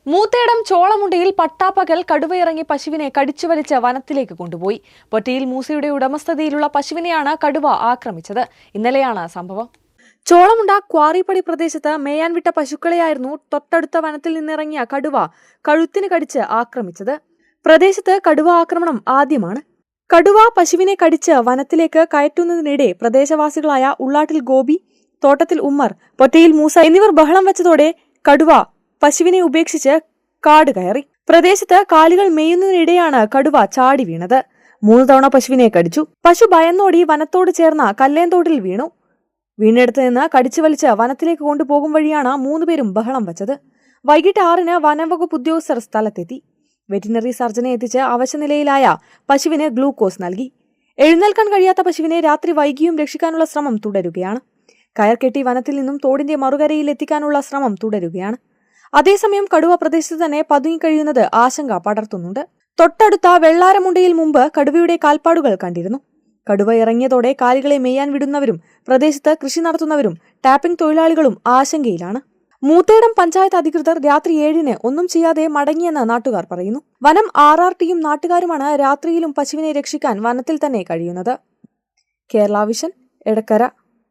മൂത്തേടം ചോളമുണ്ടയിൽ പട്ടാപ്പകൽ കടുവയിറങ്ങി പശുവിനെ കടിച്ചുവലിച്ച് വനത്തിലേക്ക് കൊണ്ടുപോയി. പൊറ്റയിൽ മൂസയുടെ ഉടമസ്ഥതയിലുള്ള പശുവിനെയാണ് കടുവ ആക്രമിച്ചത്. ഇന്നലെയാണ് സംഭവം. ചോളമുണ്ട ക്വാറിപ്പടി പ്രദേശത്ത് മേയാൻ വിട്ട പശുക്കളെയായിരുന്നു തൊട്ടടുത്ത വനത്തിൽ നിന്നിറങ്ങിയ കടുവ കഴുത്തിന് കടിച്ച് ആക്രമിച്ചത്. പ്രദേശത്ത് കടുവ ആക്രമണം ആദ്യമാണ്. കടുവ പശുവിനെ കടിച്ച് വനത്തിലേക്ക് കയറ്റുന്നതിനിടെ പ്രദേശവാസികളായ ഉള്ളാട്ടിൽ ഗോപി, തോട്ടത്തിൽ ഉമ്മർ, പൊറ്റയിൽ മൂസ എന്നിവർ ബഹളം വെച്ചതോടെ കടുവ പശുവിനെ ഉപേക്ഷിച്ച് കാട് കയറി. പ്രദേശത്ത് കാലികൾ മേയുന്നതിനിടെയാണ് കടുവ ചാടി വീണത്. 3 തവണ പശുവിനെ കടിച്ചു. പശു ഭയന്നോടി വനത്തോട് ചേർന്ന കല്ലേന്തോട്ടിൽ വീണു. വീണെടുത്ത് നിന്ന് കടിച്ചു വലിച്ച് വനത്തിലേക്ക് കൊണ്ടുപോകും വഴിയാണ് 3 പേരും ബഹളം വച്ചത്. വൈകിട്ട് 6-ന് വനംവകുപ്പ് ഉദ്യോഗസ്ഥർ സ്ഥലത്തെത്തി. വെറ്റിനറി സർജനെ എത്തിച്ച് അവശനിലയിലായ പശുവിന് ഗ്ലൂക്കോസ് നൽകി. എഴുന്നേൽക്കാൻ കഴിയാത്ത പശുവിനെ രാത്രി വൈകിയും രക്ഷിക്കാനുള്ള ശ്രമം തുടരുകയാണ്. കയർ കെട്ടി വനത്തിൽ നിന്നും തോടിന്റെ മറുകരയിൽ എത്തിക്കാനുള്ള ശ്രമം തുടരുകയാണ്. അതേസമയം കടുവ പ്രദേശത്ത് തന്നെ പതുങ്ങിക്കഴിയുന്നത് ആശങ്ക പടർത്തുന്നുണ്ട്. തൊട്ടടുത്ത വെള്ളാരമുണ്ടയിൽ മുമ്പ് കടുവയുടെ കാൽപ്പാടുകൾ കണ്ടിരുന്നു. കടുവ ഇറങ്ങിയതോടെ കാലികളെ മേയാൻ വിടുന്നവരും പ്രദേശത്ത് കൃഷി നടത്തുന്നവരും ടാപ്പിംഗ് തൊഴിലാളികളും ആശങ്കയിലാണ്. മൂത്തേടം പഞ്ചായത്ത് അധികൃതർ രാത്രി 7-ന് ഒന്നും ചെയ്യാതെ മടങ്ങിയെന്ന് നാട്ടുകാർ പറയുന്നു. വനം RRTയും നാട്ടുകാരുമാണ് രാത്രിയിലും പശുവിനെ രക്ഷിക്കാൻ വനത്തിൽ തന്നെ കഴിയുന്നത്. കേരള വിഷൻ, എടക്കര.